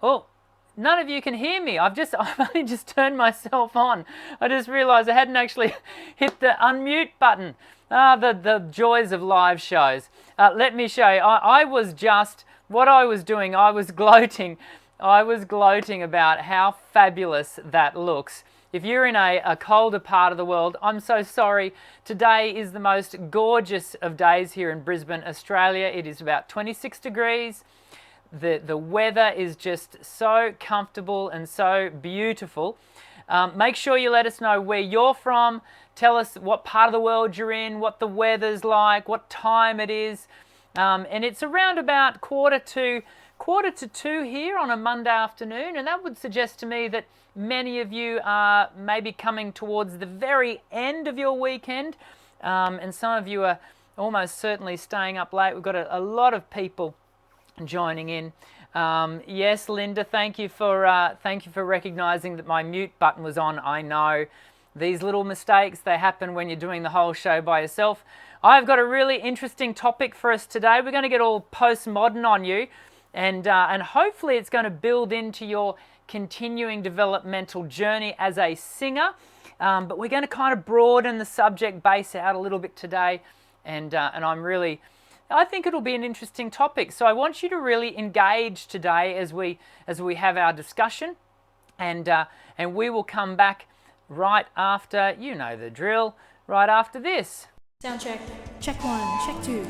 Oh, none of you can hear me. I've only just turned myself on. I just realised I hadn't actually hit the unmute button. The joys of live shows. Let me show you. I was just, what I was doing, I was gloating. I was gloating about how fabulous that looks. If you're in a colder part of the world, I'm so sorry. Today is the most gorgeous of days here in Brisbane, Australia. It is about 26 degrees. The weather is just so comfortable and so beautiful. Make sure you let us know where you're from. Tell us what part of the world you're in, what the weather's like, what time it is. And it's around about quarter to 2 here on a Monday afternoon, and that would suggest to me that many of you are maybe coming towards the very end of your weekend, and some of you are almost certainly staying up late. We've got a lot of people joining in. Yes, Linda, thank you for recognising that my mute button was on. I know these little mistakes, they happen when you're doing the whole show by yourself. I've got a really interesting topic for us today. We're going to get all postmodern on you, and hopefully it's going to build into your continuing developmental journey as a singer. But we're going to kind of broaden the subject base out a little bit today, and I think it'll be an interesting topic. So I want you to really engage today as we have our discussion, and we will come back right after, you know the drill, right after this. Sound check. Check 1, check 2.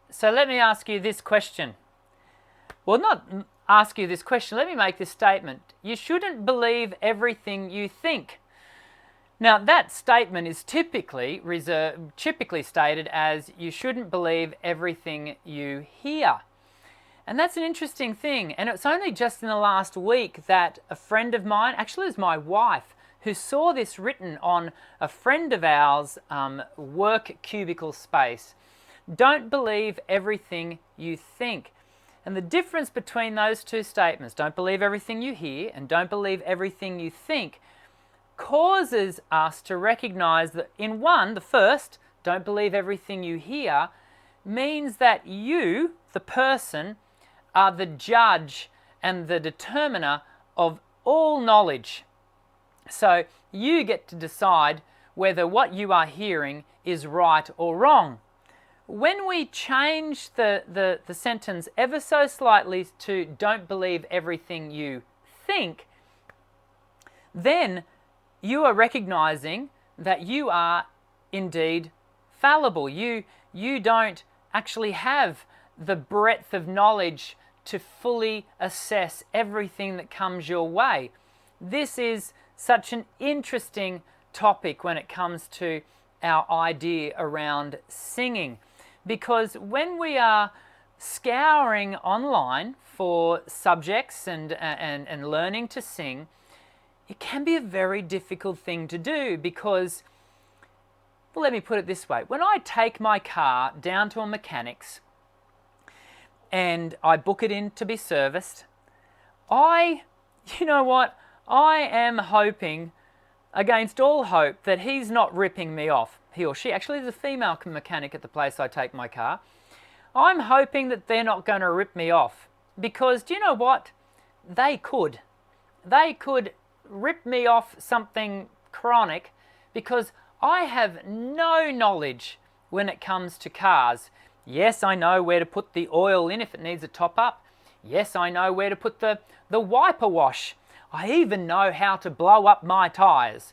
So let me ask you this question. Well, not ask you this question, let me make this statement. You shouldn't believe everything you think. Now, that statement is typically stated as you shouldn't believe everything you hear. And that's an interesting thing. And it's only just in the last week that a friend of mine, actually it was my wife, who saw this written on a friend of ours' work cubicle space. Don't believe everything you think. And the difference between those two statements, don't believe everything you hear and don't believe everything you think, causes us to recognize that in one, the first, don't believe everything you hear, means that you, the person, are the judge and the determiner of all knowledge. So you get to decide whether what you are hearing is right or wrong. When we change the sentence ever so slightly to don't believe everything you think, then you are recognizing that you are indeed fallible. You don't actually have the breadth of knowledge to fully assess everything that comes your way. This is such an interesting topic when it comes to our idea around singing, because when we are scouring online for subjects and learning to sing, it can be a very difficult thing to do because, well, let me put it this way. When I take my car down to a mechanic's and I book it in to be serviced, you know what? I am hoping against all hope that he's not ripping me off. He or she, actually there's a female mechanic at the place I take my car. I'm hoping that they're not going to rip me off because, do you know what? They could. They could rip me off something chronic because I have no knowledge when it comes to cars. Yes, I know where to put the oil in if it needs a top up. Yes, I know where to put the wiper wash. I even know how to blow up my tyres.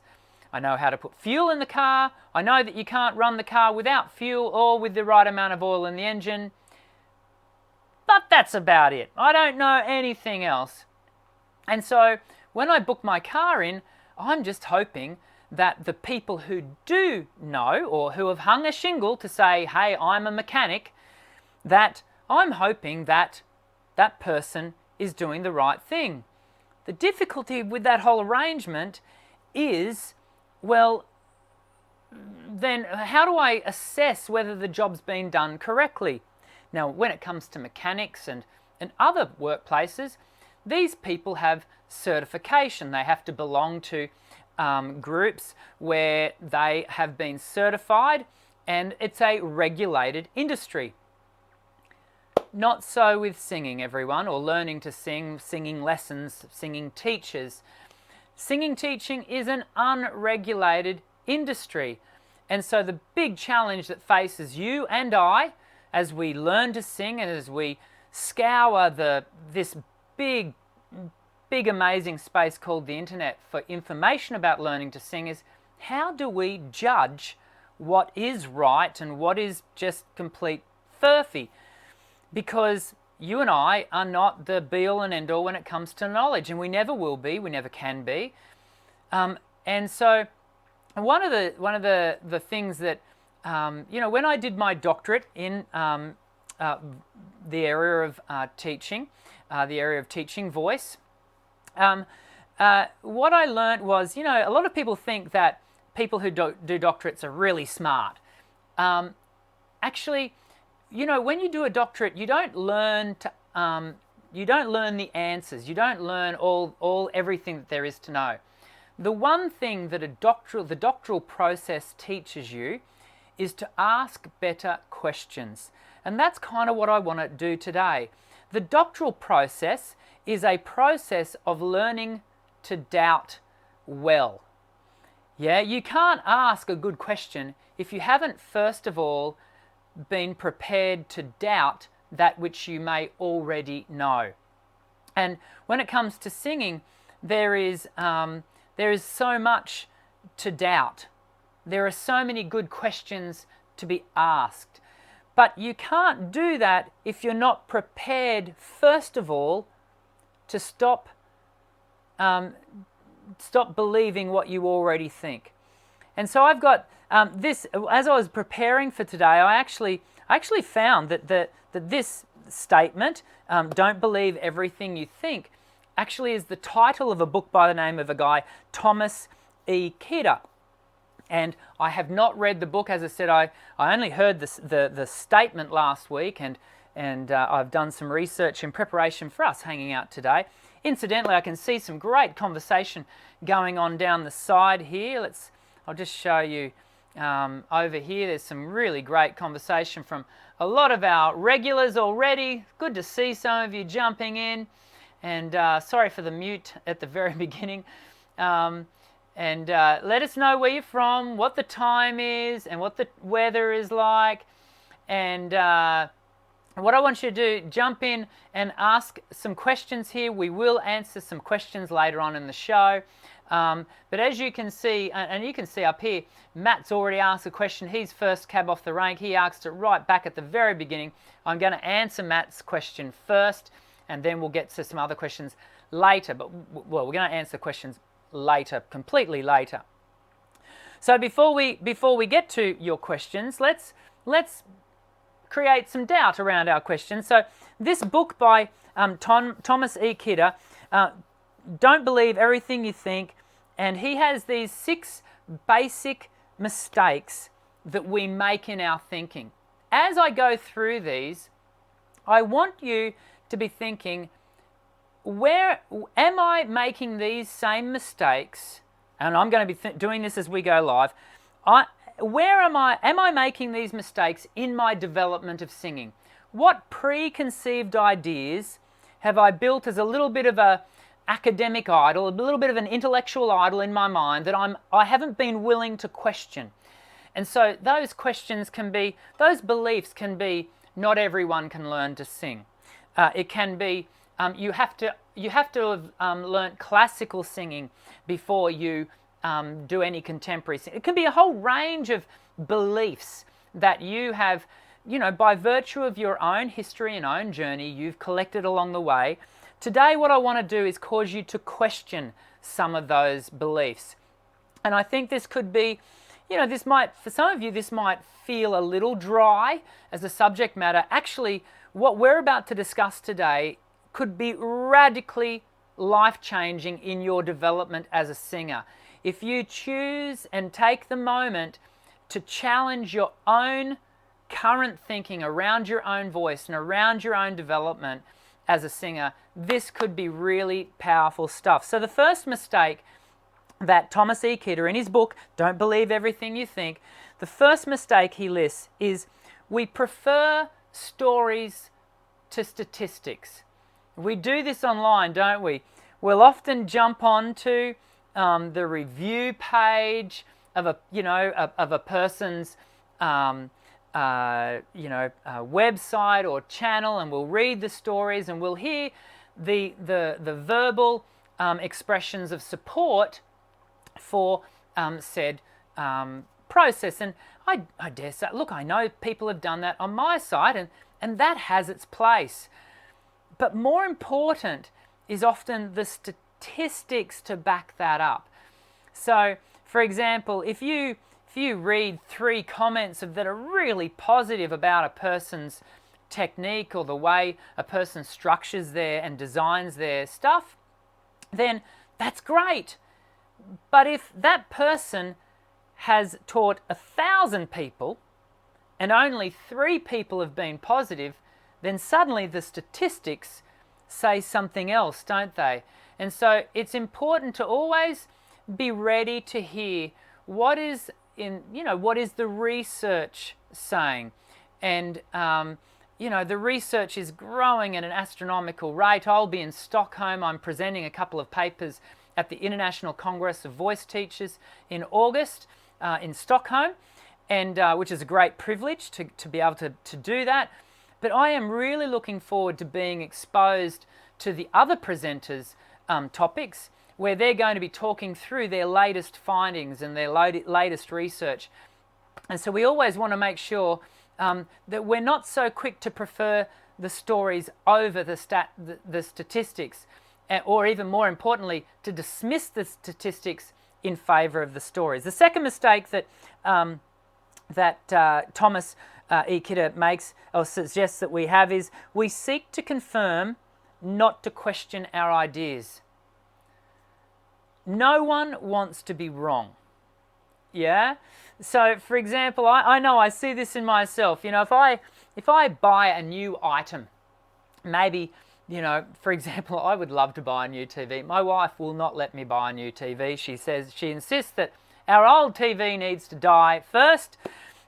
I know how to put fuel in the car. I know that you can't run the car without fuel or with the right amount of oil in the engine. But that's about it. I don't know anything else. And so when I book my car in, I'm just hoping that the people who do know or who have hung a shingle to say, hey, I'm a mechanic, that I'm hoping that that person is doing the right thing. The difficulty with that whole arrangement is, well, then how do I assess whether the job's been done correctly? Now, when it comes to mechanics and other workplaces, these people have certification. They have to belong to groups where they have been certified, and it's a regulated industry. Not so with singing, everyone, or learning to sing, singing lessons, singing teachers. Singing teaching is an unregulated industry. And so the big challenge that faces you and I as we learn to sing and as we scour this big amazing space called the internet for information about learning to sing is, how do we judge what is right and what is just complete furphy? Because you and I are not the be-all and end-all when it comes to knowledge, and we never will be, we never can be. And so one of the things that, when I did my doctorate in the area of teaching, the area of teaching voice, what I learned was, a lot of people think that people who do doctorates are really smart. Actually, when you do a doctorate, you don't learn the answers. You don't learn everything that there is to know. The one thing that the doctoral process teaches you is to ask better questions. And that's kind of what I want to do today. The doctoral process is a process of learning to doubt well. Yeah, you can't ask a good question if you haven't, first of all, been prepared to doubt that which you may already know. And when it comes to singing, there is so much to doubt. There are so many good questions to be asked. But you can't do that if you're not prepared, first of all, to stop believing what you already think. And so I've got this, as I was preparing for today, I actually found that this statement, don't believe everything you think, actually is the title of a book by the name of a guy, Thomas E. Kidder. And I have not read the book. As I said, I only heard the statement last week, and I've done some research in preparation for us hanging out today. Incidentally, I can see some great conversation going on down the side here. I'll just show you over here. There's some really great conversation from a lot of our regulars already. Good to see some of you jumping in. And sorry for the mute at the very beginning. And let us know where you're from, what the time is, and what the weather is like. And what I want you to do, jump in and ask some questions here. We will answer some questions later on in the show. But as you can see, and you can see up here, Matt's already asked a question. He's first cab off the rank. He asked it right back at the very beginning. I'm going to answer Matt's question first, and then we'll get to some other questions later. But, well, we're going to answer questions later, completely later. So before we get to your questions, let's create some doubt around our questions. So this book by Thomas E. Kidder, Don't Believe Everything You Think, and he has these 6 basic mistakes that we make in our thinking. As I go through these, I want you to be thinking, where am I making these same mistakes? And I'm going to be doing this as we go live. Am I making these mistakes in my development of singing? What preconceived ideas have I built as a little bit of a academic idol, a little bit of an intellectual idol in my mind that I haven't been willing to question? And so those questions can be, those beliefs can be, not everyone can learn to sing. It can be, you have to have learnt classical singing before you do any contemporary singing. It can be a whole range of beliefs that you have, by virtue of your own history and own journey you've collected along the way. Today what I want to do is cause you to question some of those beliefs. And I think this could be, this might, for some of you, this might feel a little dry as a subject matter. Actually, what we're about to discuss today could be radically life-changing in your development as a singer. If you choose and take the moment to challenge your own current thinking around your own voice and around your own development, as a singer, this could be really powerful stuff. So the first mistake that Thomas E. Kidder, in his book, Don't Believe Everything You Think, the first mistake he lists is we prefer stories to statistics. We do this online, don't we? We'll often jump onto the review page of a person's website or channel, and we'll read the stories, and we'll hear the verbal expressions of support for said process. And I dare say, look, I know people have done that on my site, and that has its place. But more important is often the statistics to back that up. So, for example, if you read 3 comments that are really positive about a person's technique or the way a person structures their and designs their stuff, then that's great. But if that person has taught 1,000 people and only 3 people have been positive, then suddenly the statistics say something else, don't they? And so it's important to always be ready to hear what is the research saying. And the research is growing at an astronomical rate. I'll be in Stockholm. I'm presenting a couple of papers at the International Congress of Voice Teachers in August in Stockholm, and which is a great privilege to be able to do that. But I am really looking forward to being exposed to the other presenters' topics, where they're going to be talking through their latest findings and their latest research. And so we always want to make sure that we're not so quick to prefer the stories over the statistics, or even more importantly, to dismiss the statistics in favour of the stories. The second mistake that Thomas E. Kidder makes or suggests that we have is we seek to confirm, not to question our ideas. No one wants to be wrong. Yeah? So, for example, I know I see this in myself. If I buy a new item, maybe, for example, I would love to buy a new TV. My wife will not let me buy a new TV. She insists that our old TV needs to die first.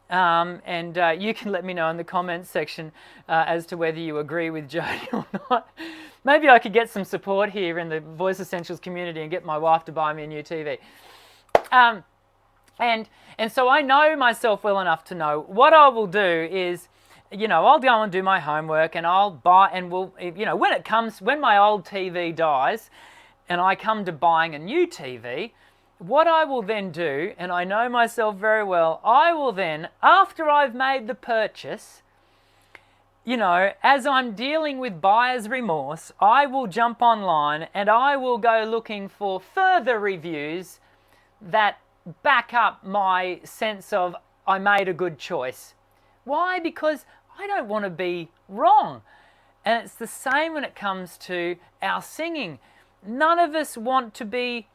And you can let me know in the comments section as to whether you agree with Jodie or not. Maybe I could get some support here in the Voice Essentials community and get my wife to buy me a new TV. And so I know myself well enough to know what I will do is, I'll go and do my homework, and I'll buy, and when my old TV dies and I come to buying a new TV, what I will then do, and I know myself very well, I will then, after I've made the purchase, as I'm dealing with buyer's remorse, I will jump online and I will go looking for further reviews that back up my sense of I made a good choice. Why? Because I don't want to be wrong. And it's the same when it comes to our singing. None of us want to be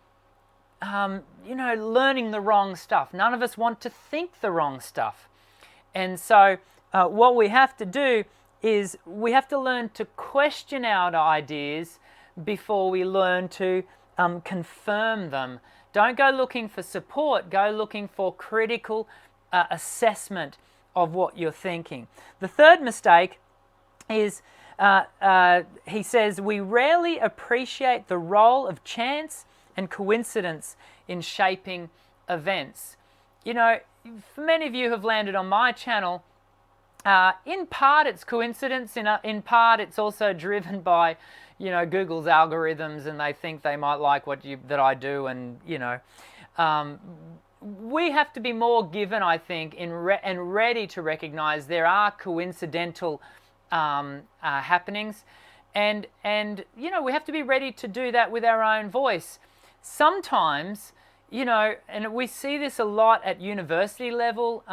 learning the wrong stuff. None of us want to think the wrong stuff. And so what we have to do is we have to learn to question our ideas before we learn to confirm them. Don't go looking for support. Go looking for critical assessment of what you're thinking. The third mistake is, he says, we rarely appreciate the role of chance and coincidence in shaping events. For many of you who have landed on my channel, in part it's coincidence, in part it's also driven by, Google's algorithms, and they think they might like that I do, and we have to be more given, I think, and ready to recognize there are coincidental happenings, and we have to be ready to do that with our own voice. Sometimes, and we see this a lot at university level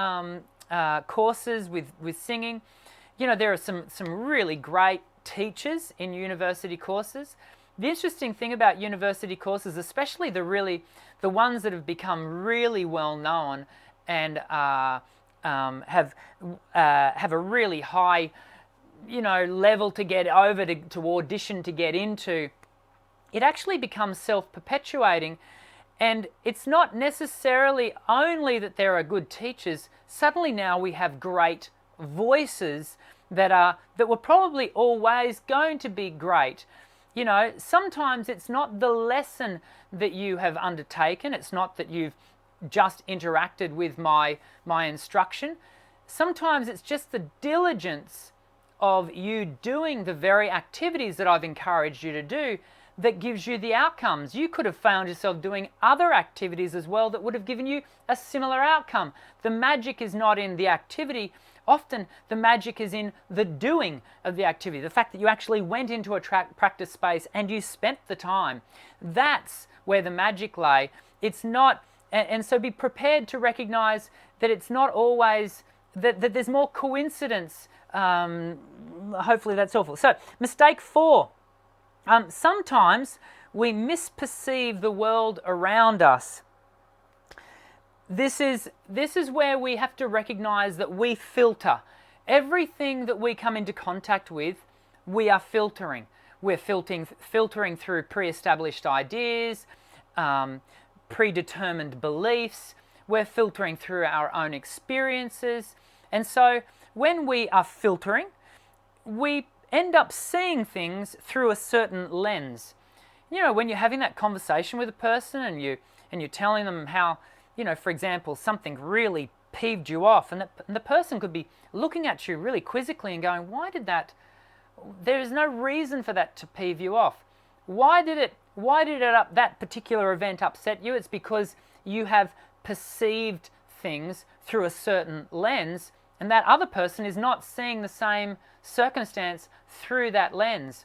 courses with singing. There are some really great teachers in university courses. The interesting thing about university courses, especially the ones that have become really well known and have a really high level to get over to audition to get into, it actually becomes self-perpetuating. And it's not necessarily only that there are good teachers. Suddenly now we have great voices that were probably always going to be great. Sometimes it's not the lesson that you have undertaken. It's not that you've just interacted with my instruction. Sometimes it's just the diligence of you doing the very activities that I've encouraged you to do that gives you the outcomes. You could have found yourself doing other activities as well that would have given you a similar outcome. The magic is not in the activity. Often the magic is in the doing of the activity. The fact that you actually went into a practice space and you spent the time. That's where the magic lay. It's not, and so be prepared to recognize that it's not always, that there's more coincidence. Hopefully that's helpful. So mistake 4. Sometimes we misperceive the world around us. This is where we have to recognize that we filter. Everything that we come into contact with, we are filtering. We're filtering through pre-established ideas, predetermined beliefs. We're filtering through our own experiences. And so when we are filtering, we end up seeing things through a certain lens. When you're having that conversation with a person and you're telling them how, for example, something really peeved you off, and the person could be looking at you really quizzically and going, there is no reason for that to peeve you off. Why did that particular event upset you? It's because you have perceived things through a certain lens, and that other person is not seeing the same circumstance through that lens.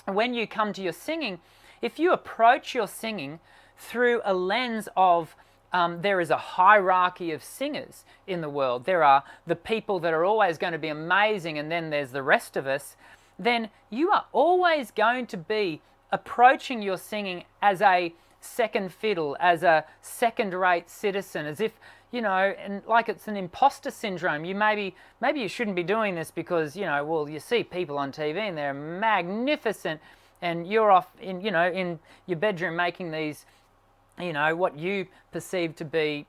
When you come to your singing, if you approach your singing through a lens of there is a hierarchy of singers in the world, there are the people that are always going to be amazing, and then there's the rest of us, then you are always going to be approaching your singing as a second fiddle, as a second-rate citizen, as if, and like it's an imposter syndrome. Maybe you shouldn't be doing this because, you see people on TV and they're magnificent, and you're off in your bedroom making these, what you perceive to be,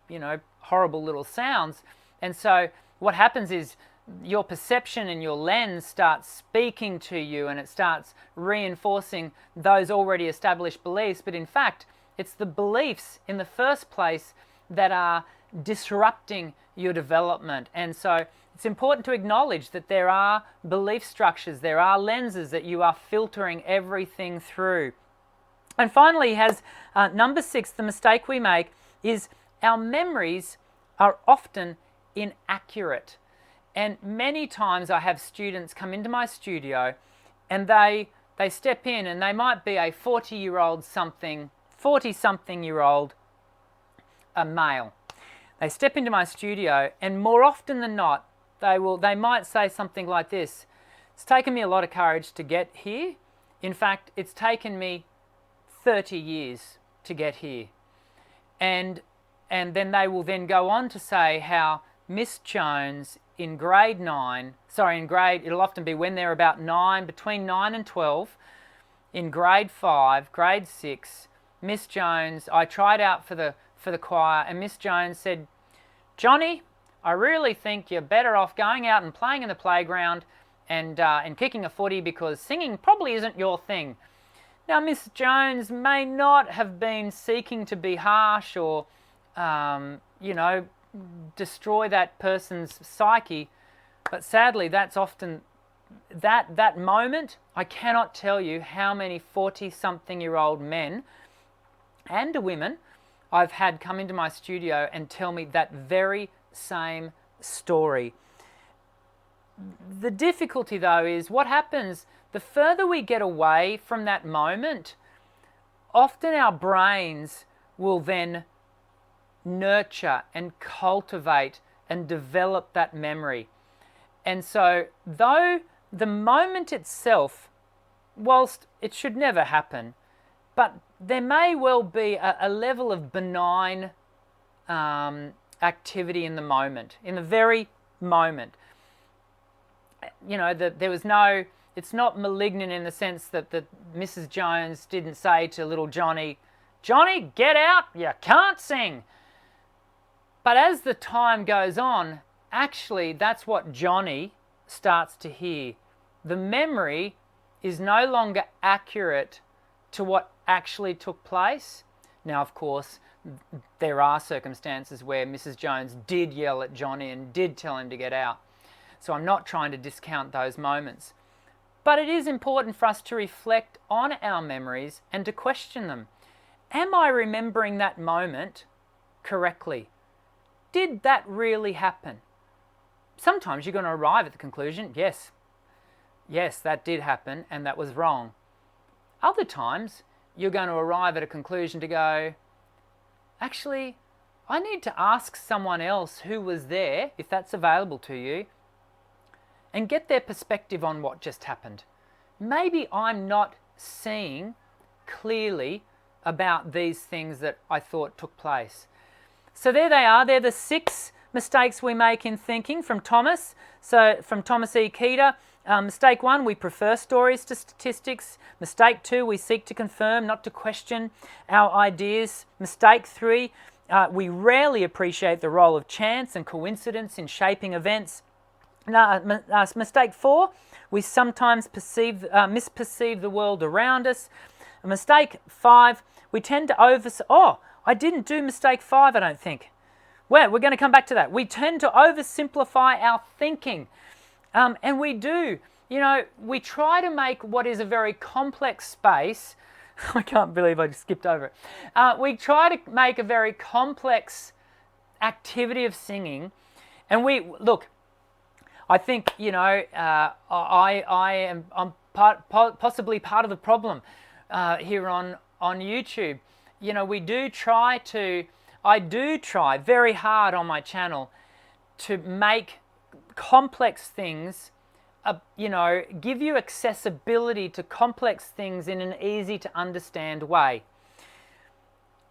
horrible little sounds. And so what happens is your perception and your lens starts speaking to you, and it starts reinforcing those already established beliefs. But in fact, it's the beliefs in the first place that are disrupting your development. And so it's important to acknowledge that there are belief structures, there are lenses that you are filtering everything through. And finally, number 6, the mistake we make is our memories are often inaccurate. And many times I have students come into my studio and they step in, and they might be a 40-something-year-old a male. They step into my studio, and more often than not, they might say something like this: "It's taken me a lot of courage to get here. In fact, it's taken me 30 years to get here." And then they will then go on to say how Miss Jones it'll often be when they're about 9, between 9 and 12, in grade 5, grade 6, Miss Jones, I tried out for the choir, and Miss Jones said, "Johnny, I really think you're better off going out and playing in the playground and kicking a footy, because singing probably isn't your thing." Now, Miss Jones may not have been seeking to be harsh or, destroy that person's psyche, but sadly, that's often that moment. I cannot tell you how many 40-something-year-old men and women I've had come into my studio and tell me that very same story. The difficulty, though, is what happens the further we get away from that moment. Often our brains will then nurture and cultivate and develop that memory. And so, though the moment itself, whilst it should never happen, but there may well be a level of benign activity in the moment, in the very moment. you know, that there was no, it's not malignant in the sense that Mrs. Jones didn't say to little Johnny, Johnny, get out, you can't sing. But as the time goes on, actually that's what Johnny starts to hear. The memory is no longer accurate to what actually took place. Now, of course, there are circumstances where Mrs. Jones did yell at Johnny and did tell him to get out. So I'm not trying to discount those moments. But it is important for us to reflect on our memories and to question them. Am I remembering that moment correctly? Did that really happen? Sometimes you're going to arrive at the conclusion, yes, that did happen and that was wrong. Other times, you're going to arrive at a conclusion to go, actually, I need to ask someone else who was there, if that's available to you, and get their perspective on what just happened. Maybe I'm not seeing clearly about these things that I thought took place. So there they are. They're the 6 mistakes we make in thinking from Thomas. So from Thomas E. Keeter. Mistake 1, we prefer stories to statistics. Mistake 2, we seek to confirm, not to question our ideas. Mistake 3, we rarely appreciate the role of chance and coincidence in shaping events. Mistake 4, we sometimes misperceive the world around us. Mistake 5, we tend to I didn't do mistake 5, I don't think. Well, we're going to come back to that. We tend to oversimplify our thinking. And we do. You know, we try to make what is a very complex space. I can't believe I just skipped over it. We try to make a very complex activity of singing. And I think, you know, I'm possibly part of the problem here on YouTube. You know, I do try very hard on my channel to make complex things, you know, give you accessibility to complex things in an easy to understand way.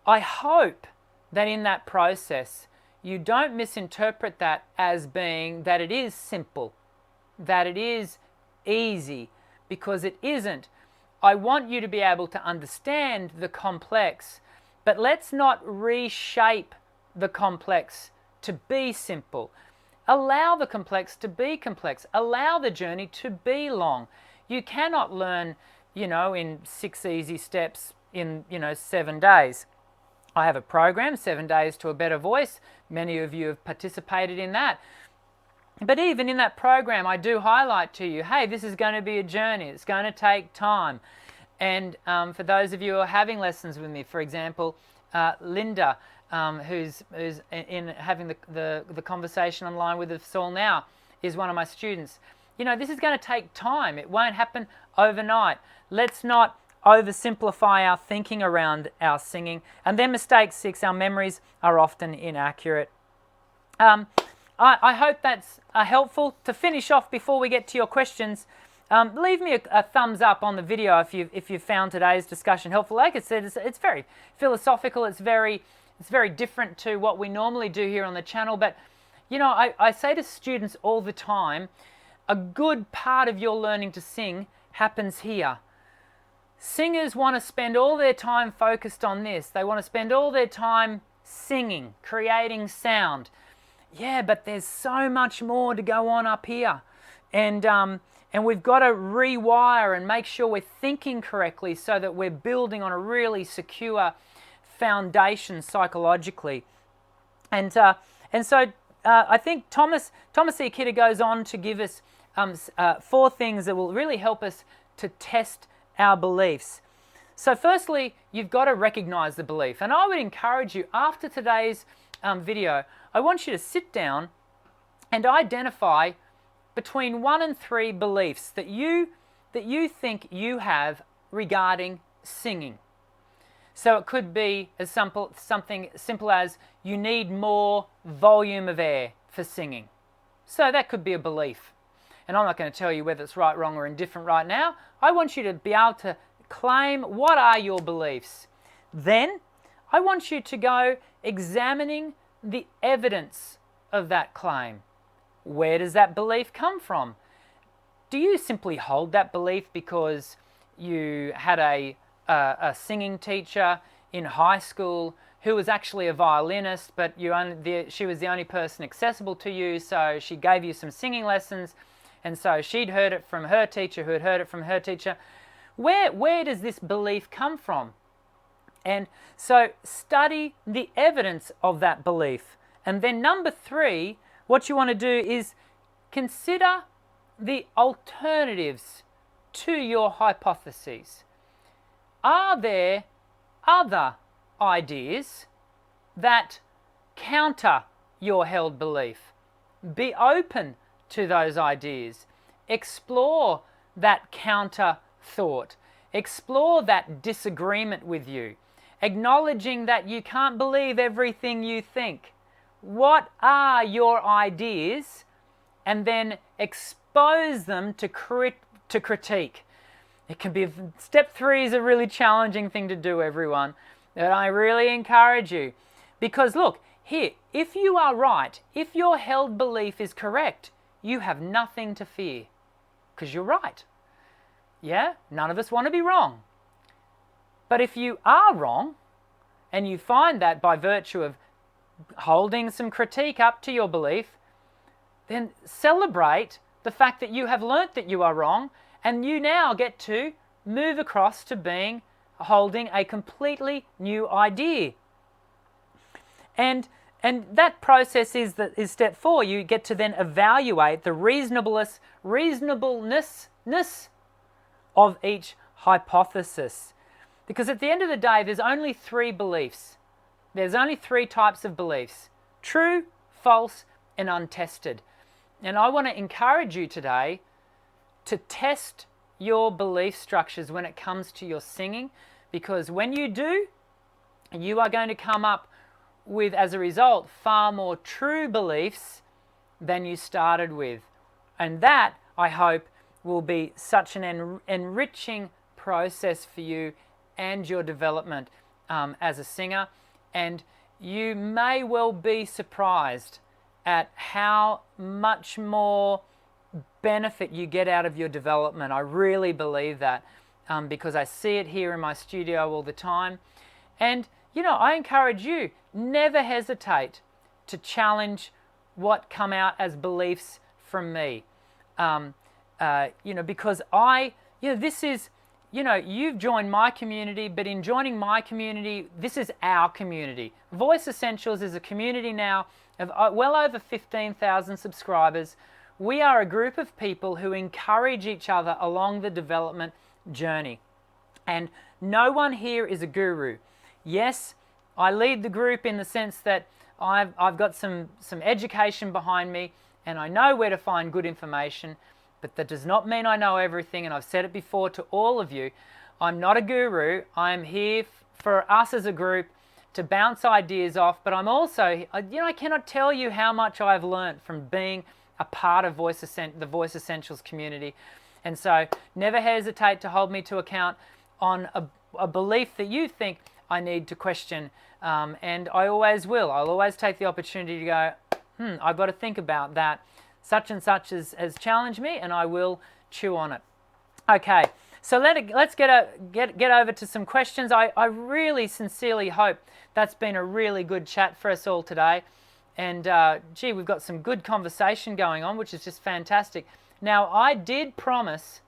I hope that in that process you don't misinterpret that as being that it is simple, that it is easy, because it isn't. I want you to be able to understand the complex, but let's not reshape the complex to be simple. Allow the complex to be complex. Allow the journey to be long. You cannot learn, you know, in 6 easy steps in, you know, 7 days. I have a program, 7 Days to a Better Voice. Many of you have participated in that. But even in that program, I do highlight to you, hey, this is going to be a journey. It's going to take time. And for those of you who are having lessons with me, for example, Linda, who's in having the conversation online with us all now, is one of my students. You know, this is going to take time. It won't happen overnight. Let's not oversimplify our thinking around our singing. And then mistake 6, our memories are often inaccurate. I hope that's helpful. To finish off before we get to your questions, leave me a thumbs up on the video if you found today's discussion helpful. Like I said, it's very philosophical. It's very different to what we normally do here on the channel. But you know, I say to students all the time, a good part of your learning to sing happens here. Singers want to spend all their time focused on this. They want to spend all their time singing, creating sound. Yeah, but there's so much more to go on up here. And we've got to rewire and make sure we're thinking correctly so that we're building on a really secure foundation psychologically. And so I think Thomas E. Kidder goes on to give us 4 things that will really help us to test our beliefs. So firstly, you've got to recognize the belief. And I would encourage you, after today's video, I want you to sit down and identify between 1 and 3 beliefs that you think you have regarding singing. So it could be something simple as you need more volume of air for singing. So that could be a belief. And I'm not going to tell you whether it's right, wrong, or indifferent right now. I want you to be able to claim what are your beliefs. Then I want you to go examining the evidence of that claim. Where does that belief come from? do you simply hold that belief because you had a singing teacher in high school who was actually a violinist, but she was the only person accessible to you, so she gave you some singing lessons, and so she'd heard it from her teacher who had heard it from her teacher? Where does this belief come from? And so study the evidence of that belief. And then number 3, what you want to do is consider the alternatives to your hypotheses. Are there other ideas that counter your held belief? Be open to those ideas. Explore that counter thought. Explore that disagreement with you, acknowledging that you can't believe everything you think. What are your ideas? And then expose them to critique. It can be, step 3 is a really challenging thing to do, everyone. And I really encourage you. Because look, here, if you are right, if your held belief is correct, you have nothing to fear. Because you're right. Yeah? None of us want to be wrong. But if you are wrong, and you find that by virtue of holding some critique up to your belief, then celebrate the fact that you have learnt that you are wrong, and you now get to move across to holding a completely new idea. And that process is step 4. You get to then evaluate the reasonableness of each hypothesis. Because at the end of the day, there's only 3 beliefs. There's only 3 types of beliefs: true, false, and untested. And I want to encourage you today to test your belief structures when it comes to your singing, because when you do, you are going to come up with, as a result, far more true beliefs than you started with. And that, I hope, will be such an enriching process for you and your development as a singer. And you may well be surprised at how much more benefit you get out of your development. I really believe that because I see it here in my studio all the time. And, I encourage you, never hesitate to challenge what come out as beliefs from me. Because this is, you've joined my community, but in joining my community, this is our community. Voice Essentials is a community now of well over 15,000 subscribers. We are a group of people who encourage each other along the development journey. And no one here is a guru. Yes, I lead the group in the sense that I've got some education behind me and I know where to find good information, but that does not mean I know everything, and I've said it before to all of you. I'm not a guru. I'm here for us as a group to bounce ideas off, but I'm also, I cannot tell you how much I've learned from being a part of the Voice Essentials community. And so never hesitate to hold me to account on a belief that you think I need to question, and I always will. I'll always take the opportunity to go, I've got to think about that. Such and such has challenged me, and I will chew on it. Okay, so let's get over to some questions. I really sincerely hope that's been a really good chat for us all today. And gee, we've got some good conversation going on, which is just fantastic. Now, I did promise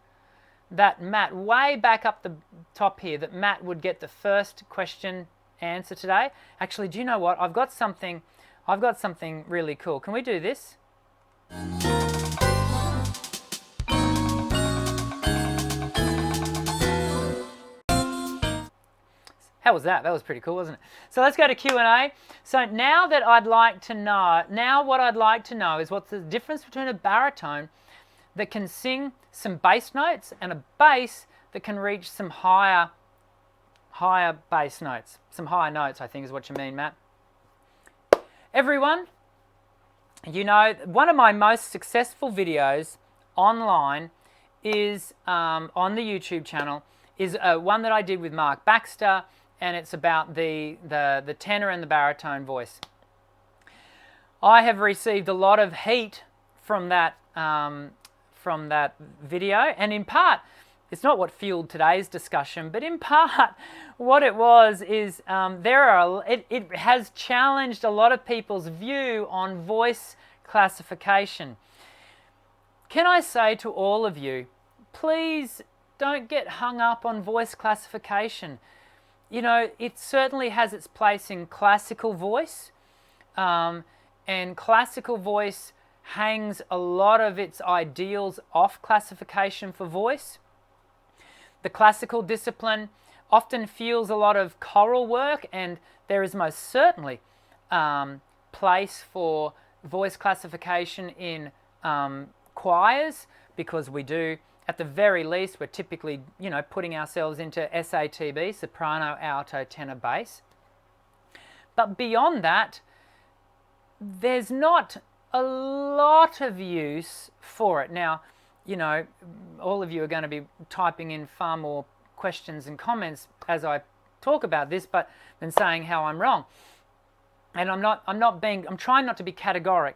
that Matt, way back up the top here, that Matt would get the first question answer today. Actually, do you know what? I've got something really cool. Can we do this? How was that? That was pretty cool, wasn't it? So let's go to Q&A. So now what I'd like to know is what's the difference between a baritone that can sing some bass notes and a bass that can reach some higher bass notes. Some higher notes, I think is what you mean, Matt. Everyone, one of my most successful videos online is on the YouTube channel, is one that I did with Mark Baxter, and it's about the tenor and the baritone voice. I have received a lot of heat from that from that video, and in part, it's not what fueled today's discussion, but in part, what it was is it has challenged a lot of people's view on voice classification. Can I say to all of you, please don't get hung up on voice classification. You know, it certainly has its place in classical voice, and classical voice hangs a lot of its ideals off classification for voice. The classical discipline often fuels a lot of choral work, and there is most certainly place for voice classification in choirs, because we do, at the very least, we're typically, you know, putting ourselves into SATB, soprano, alto, tenor, bass. But beyond that, there's not a lot of use for it. Now, you know, all of you are going to be typing in far more questions and comments as I talk about this, but than saying how I'm wrong. And I'm trying not to be categoric.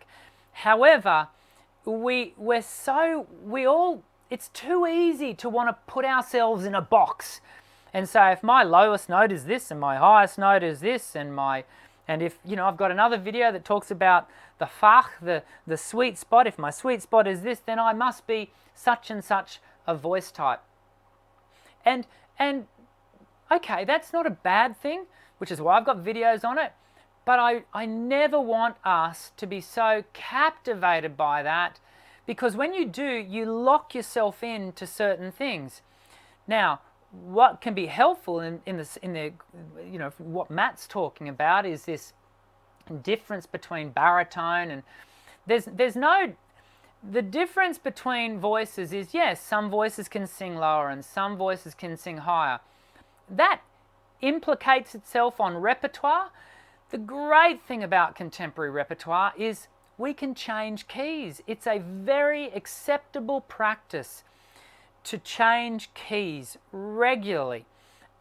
However, it's too easy to want to put ourselves in a box and say, if my lowest note is this and my highest note is this, and if, you know, I've got another video that talks about the fach, the sweet spot. If my sweet spot is this, then I must be such and such a voice type. And okay, that's not a bad thing, which is why I've got videos on it. But I never want us to be so captivated by that, because when you do, you lock yourself into certain things. Now, what can be helpful in the you know, what Matt's talking about is this difference between baritone and the difference between voices is, yes, some voices can sing lower and some voices can sing higher. That implicates itself on repertoire. The great thing about contemporary repertoire is we can change keys. It's a very acceptable practice to change keys regularly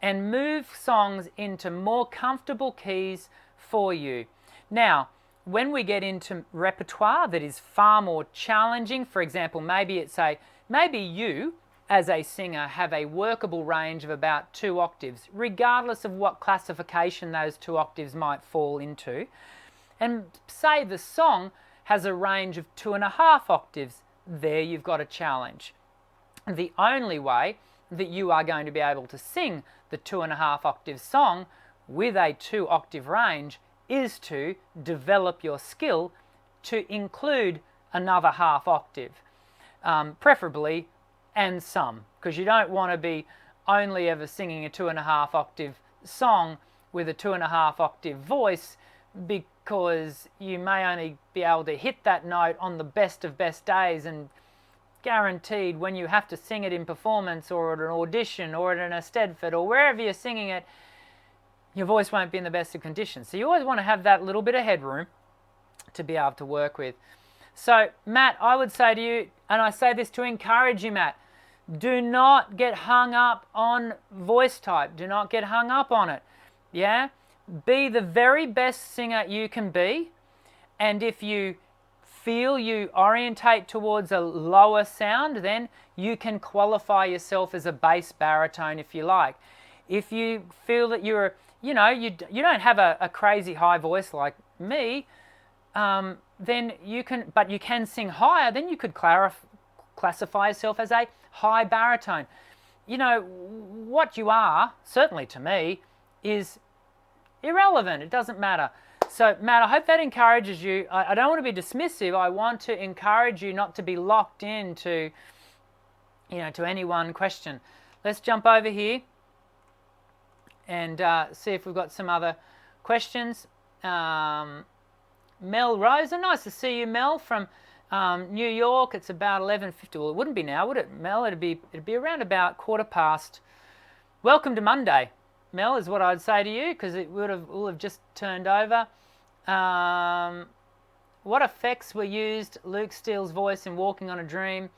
and move songs into more comfortable keys for you. Now, when we get into repertoire that is far more challenging, for example, maybe you as a singer have a workable range of about 2 octaves, regardless of what classification those 2 octaves might fall into, and say the song has a range of 2.5 octaves, there you've got a challenge. The only way that you are going to be able to sing the 2.5 octave song with a 2 octave range is to develop your skill to include another half octave, preferably and some, because you don't want to be only ever singing a 2.5 octave song with a 2.5 octave voice, because you may only be able to hit that note on the best of best days, and guaranteed when you have to sing it in performance or at an audition or at an Eisteddfod or wherever you're singing it, your voice won't be in the best of conditions. So you always want to have that little bit of headroom to be able to work with. So Matt, I would say to you, and I say this to encourage you, Matt, do not get hung up on voice type. Do not get hung up on it. Yeah? Be the very best singer you can be, and if you feel you orientate towards a lower sound, then you can qualify yourself as a bass baritone if you like. If you feel that you're, you know, you don't have a crazy high voice like me, then you can, but you can sing higher, then you could classify yourself as a high baritone. You know, what you are, certainly to me, is irrelevant. It doesn't matter. So, Matt, I hope that encourages you. I don't want to be dismissive. I want to encourage you not to be locked into, you know, to any one question. Let's jump over here and see if we've got some other questions. Mel Rosa, nice to see you, Mel, from New York. It's about 11:50. Well, it wouldn't be now, would it, Mel? It'd be around about 1:15. Welcome to Monday, Mel, is what I'd say to you, because it will have just turned over. What effects were used? Luke Steele's voice in Walking on a Dream.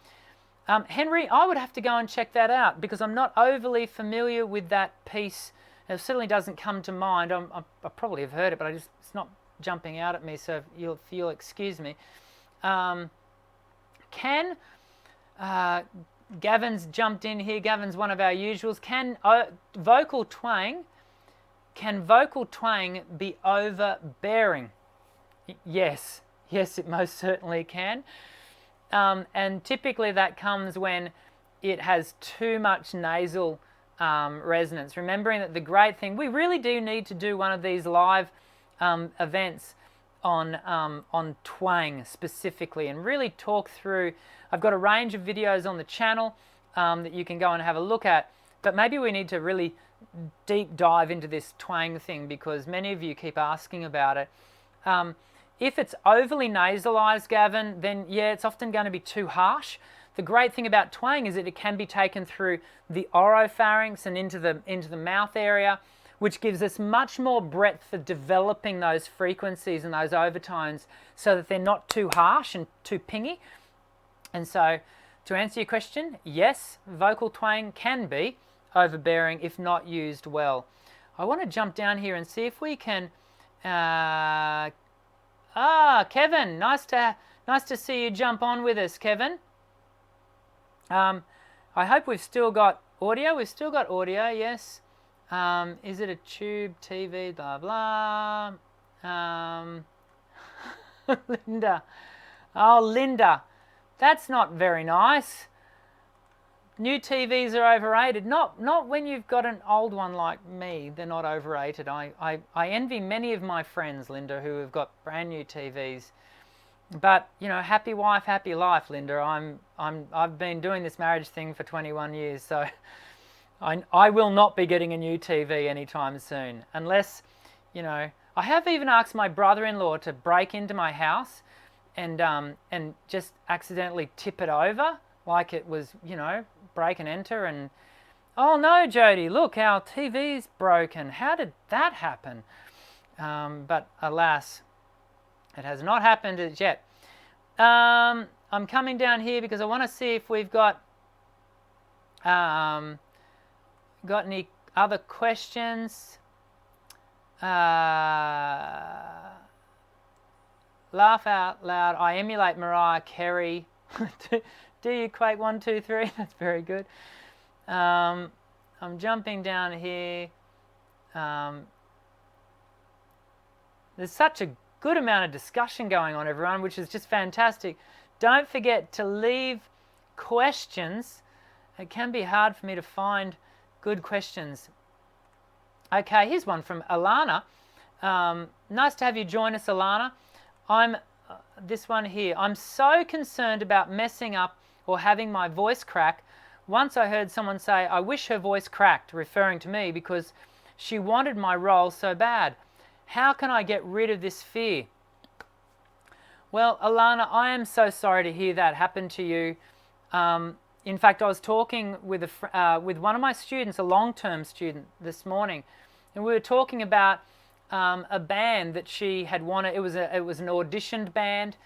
Henry, I would have to go and check that out, because I'm not overly familiar with that piece. It certainly doesn't come to mind. I probably have heard it, but it's not jumping out at me, so if you'll excuse me. Can Gavin's jumped in here. Gavin's one of our usuals. Can vocal twang be overbearing? Yes, it most certainly can. And typically that comes when it has too much nasal resonance. Remembering that the great thing, we really do need to do one of these live events on twang specifically and really talk through. I've got a range of videos on the channel that you can go and have a look at, but maybe we need to really deep dive into this twang thing because many of you keep asking about it. If it's overly nasalized, Gavin, then yeah, it's often going to be too harsh. The great thing about twang is that it can be taken through the oropharynx and into the mouth area, which gives us much more breadth for developing those frequencies and those overtones so that they're not too harsh and too pingy. And so, to answer your question, yes, vocal twang can be overbearing if not used well. I want to jump down here and see if we can... Kevin, nice to see you jump on with us, Kevin. I hope we've still got audio. We've still got audio, yes. Is it a tube TV? Blah blah. Linda. Oh, Linda, that's not very nice. New TVs are overrated. Not when you've got an old one like me. They're not overrated. I envy many of my friends, Linda, who have got brand new TVs. But you know, happy wife, happy life, Linda. I've been doing this marriage thing for 21 years, so I will not be getting a new TV anytime soon, unless, you know, I have even asked my brother-in-law to break into my house and just accidentally tip it over like it was, you know, break and enter, and oh no, Jody, look, our TV's broken. How did that happen? But alas, it has not happened as yet. I'm coming down here because I want to see if we've got any other questions. Laugh out loud. I emulate Mariah Carey. Do you Quake 1, 2, 3? That's very good. I'm jumping down here. There's such a good amount of discussion going on, everyone, which is just fantastic. Don't forget to leave questions. It can be hard for me to find good questions. Okay, here's one from Alana. Nice to have you join us, Alana. This one here. I'm so concerned about messing up or having my voice crack. Once I heard someone say, I wish her voice cracked, referring to me because she wanted my role so bad. How can I get rid of this fear? Well, Alana, I am so sorry to hear that happen to you. In fact, I was talking with one of my students, a long-term student, this morning, and we were talking about a band that she had wanted. It was an auditioned band,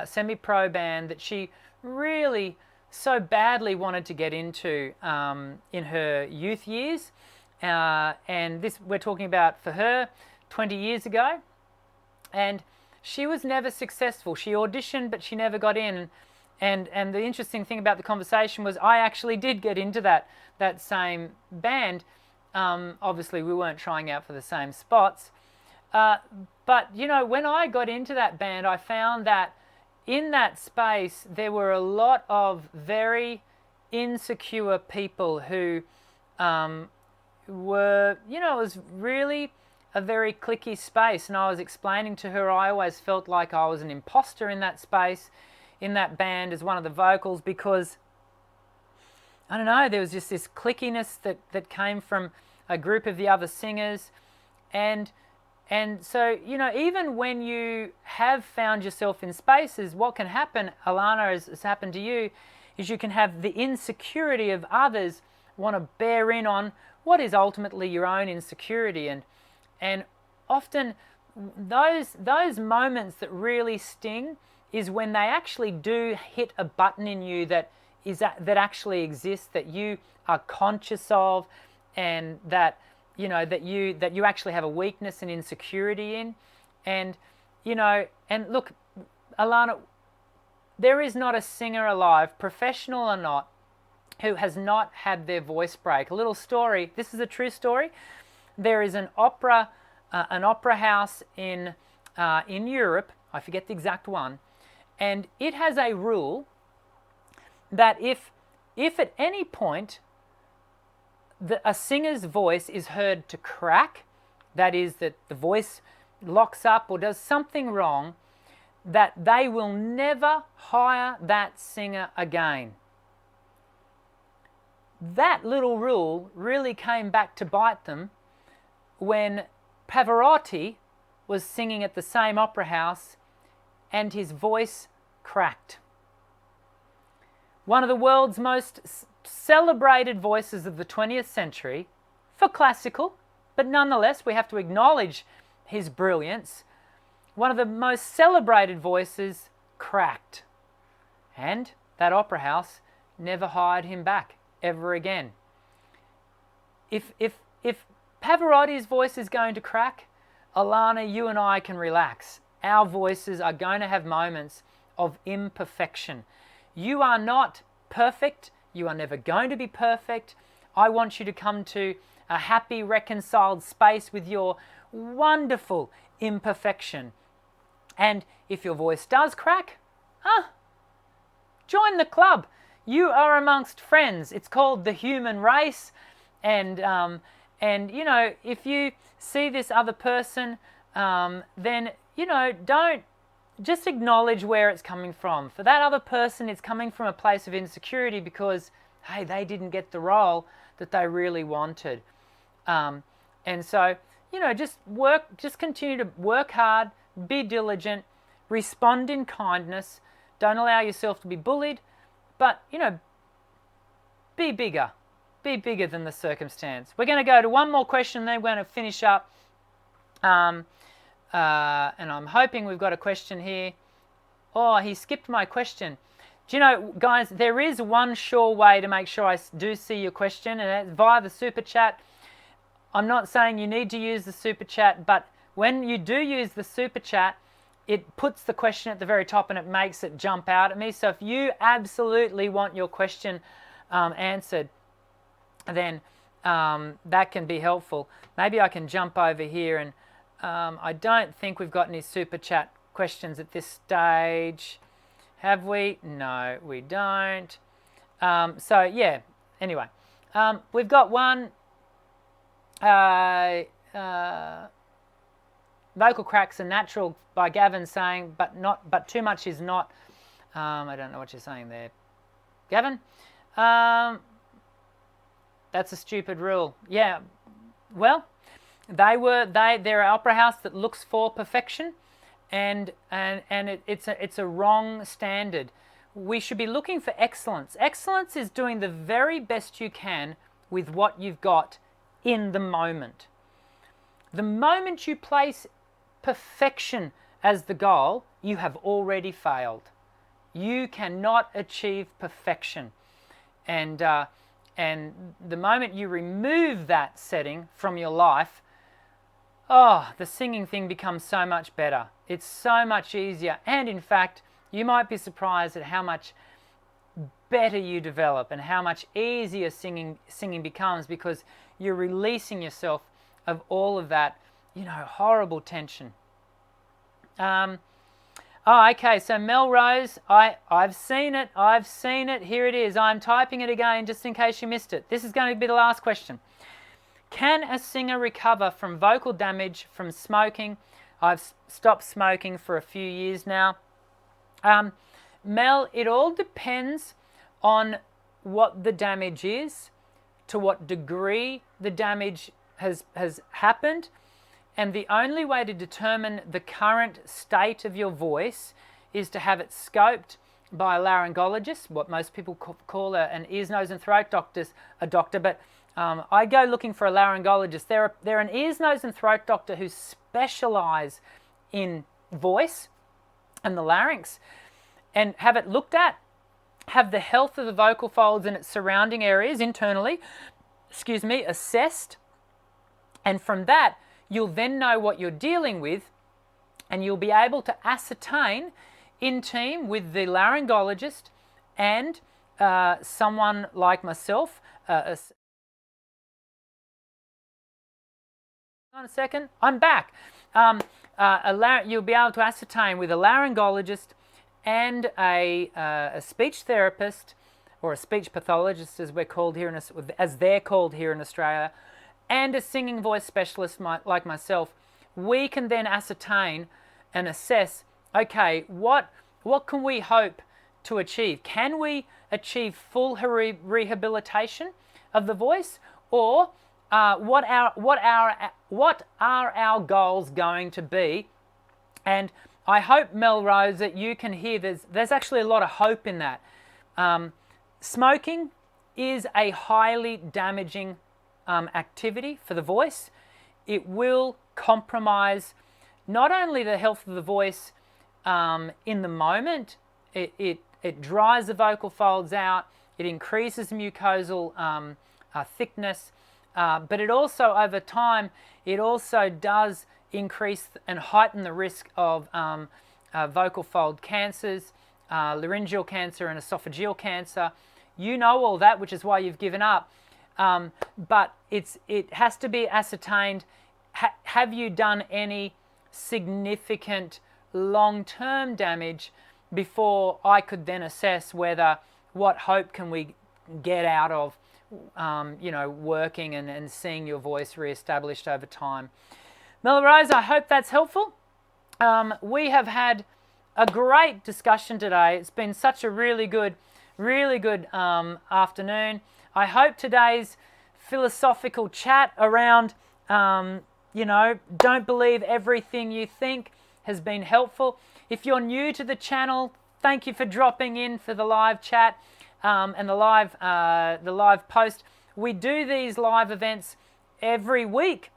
semi-pro band that she really so badly wanted to get into in her youth years, and this we're talking about for her 20 years ago, and she was never successful. She auditioned, but she never got in. And the interesting thing about the conversation was I actually did get into that same band. Obviously, we weren't trying out for the same spots. But, you know, when I got into that band, I found that in that space, there were a lot of very insecure people who were, you know, it was really a very cliquey space. And I was explaining to her, I always felt like I was an imposter in that space, in that band as one of the vocals, because, I don't know, there was just this clickiness that came from a group of the other singers. And so, you know, even when you have found yourself in spaces, what can happen, Alana, has happened to you, is you can have the insecurity of others want to bear in on what is ultimately your own insecurity. And often those moments that really sting is when they actually do hit a button in you that actually exists, that you are conscious of, and that you know that you actually have a weakness and insecurity in. And you know, and look, Alana, there is not a singer alive, professional or not, who has not had their voice break. A little story. This is a true story. There is an opera house in Europe. I forget the exact one, and it has a rule that if at any point a singer's voice is heard to crack, that is, that the voice locks up or does something wrong, that they will never hire that singer again. That little rule really came back to bite them when Pavarotti was singing at the same opera house and his voice cracked. One of the world's most celebrated voices of the 20th century, for classical, but nonetheless we have to acknowledge his brilliance. One of the most celebrated voices cracked, and that opera house never hired him back ever again. If Pavarotti's voice is going to crack, Alana, you and I can relax. Our voices are going to have moments of imperfection. You are not perfect. You are never going to be perfect. I want you to come to a happy, reconciled space with your wonderful imperfection. And if your voice does crack, join the club. You are amongst friends. It's called the human race. And you know, if you see this other person, then, you know, don't just acknowledge where it's coming from. For that other person, it's coming from a place of insecurity because, hey, they didn't get the role that they really wanted. And so, you know, just continue to work hard, be diligent, respond in kindness. Don't allow yourself to be bullied, but, you know, be bigger. Be bigger than the circumstance. We're going to go to one more question, then we're going to finish up. And I'm hoping we've got a question here. Oh, he skipped my question. Do you know, guys, there is one sure way to make sure I do see your question, and that's via the super chat. I'm not saying you need to use the super chat, but when you do use the super chat, it puts the question at the very top and it makes it jump out at me. So if you absolutely want your question answered, then that can be helpful. Maybe I can jump over here, and I don't think we've got any super chat questions at this stage. Have we? No, we don't. So yeah, anyway, we've got one. Vocal cracks are natural by Gavin saying, but too much is not. I don't know what you're saying there, Gavin. That's a stupid rule. Yeah, well, they're an opera house that looks for perfection, and it's a wrong standard. We should be looking for excellence. Excellence is doing the very best you can with what you've got in the moment. The moment you place perfection as the goal, you have already failed. You cannot achieve perfection. And the moment you remove that setting from your life, the singing thing becomes so much better. It's so much easier. And in fact, you might be surprised at how much better you develop and how much easier singing becomes because you're releasing yourself of all of that, you know, horrible tension. Okay, so Melrose, I've seen it. Here it is. I'm typing it again just in case you missed it. This is going to be the last question. Can a singer recover from vocal damage from smoking? I've stopped smoking for a few years now. Mel, it all depends on what the damage is, to what degree the damage has happened. And the only way to determine the current state of your voice is to have it scoped by a laryngologist, what most people call an ears, nose and throat doctor. But I go looking for a laryngologist. They're an ears, nose and throat doctor who specialise in voice and the larynx, and have it looked at, have the health of the vocal folds and its surrounding areas internally, assessed, and from that, you'll then know what you're dealing with, and you'll be able to ascertain in team with the laryngologist and someone like myself. Hang on a second, I'm back. You'll be able to ascertain with a laryngologist and a speech therapist, or a speech pathologist, as they're called here in Australia, and a singing voice specialist like myself. We can then ascertain and assess, okay, what can we hope to achieve? Can we achieve full rehabilitation of the voice, or what are our goals going to be? And I hope, Melrose, that you can hear there's actually a lot of hope in that. Smoking is a highly damaging activity for the voice. It will compromise not only the health of the voice in the moment, it dries the vocal folds out, it increases mucosal thickness, but it also, over time, it also does increase and heighten the risk of vocal fold cancers, laryngeal cancer and esophageal cancer. You know all that, which is why you've given up. But it has to be ascertained. Have you done any significant long-term damage before I could then assess what hope can we get out of working and seeing your voice re-established over time. Melrose, I hope that's helpful. We have had a great discussion today. It's been such a really good afternoon. I hope today's philosophical chat around, don't believe everything you think has been helpful. If you're new to the channel, thank you for dropping in for the live chat and the live post. We do these live events every week.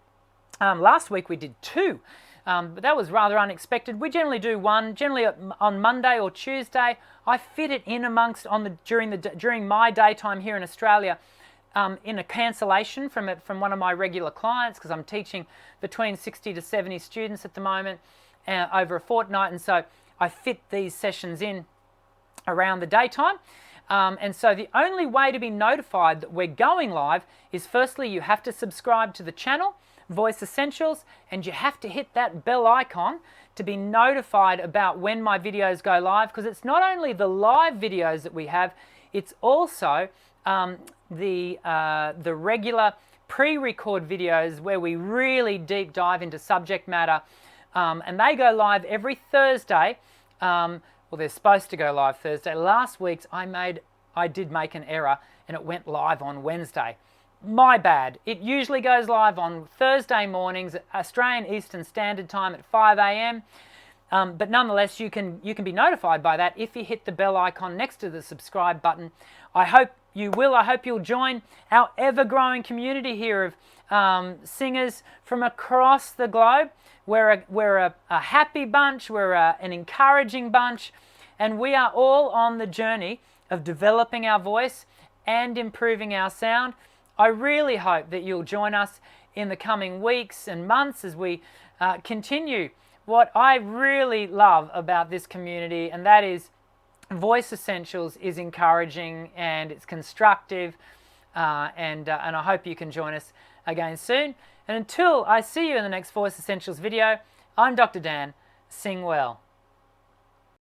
Last week we did 2. But that was rather unexpected. We generally do 1, generally on Monday or Tuesday. I fit it in amongst during my daytime here in Australia, in a cancellation from one of my regular clients, because I'm teaching between 60 to 70 students at the moment over a fortnight, and so I fit these sessions in around the daytime. And so the only way to be notified that we're going live is, firstly, you have to subscribe to the channel, Voice Essentials, and you have to hit that bell icon to be notified about when my videos go live, because it's not only the live videos that we have, it's also the regular pre-record videos where we really deep dive into subject matter, and they go live every Thursday. Well, they're supposed to go live Thursday. Last week's I did make an error and it went live on Wednesday. My bad. It usually goes live on Thursday mornings, Australian Eastern Standard Time at 5 a.m. But nonetheless, you can be notified by that if you hit the bell icon next to the subscribe button. I hope you will. I hope you'll join our ever-growing community here of singers from across the globe. We're a happy bunch. We're an encouraging bunch, and we are all on the journey of developing our voice and improving our sound. I really hope that you'll join us in the coming weeks and months as we continue what I really love about this community, and that is Voice Essentials is encouraging and it's constructive, and I hope you can join us again soon. And until I see you in the next Voice Essentials video, I'm Dr. Dan. Sing well.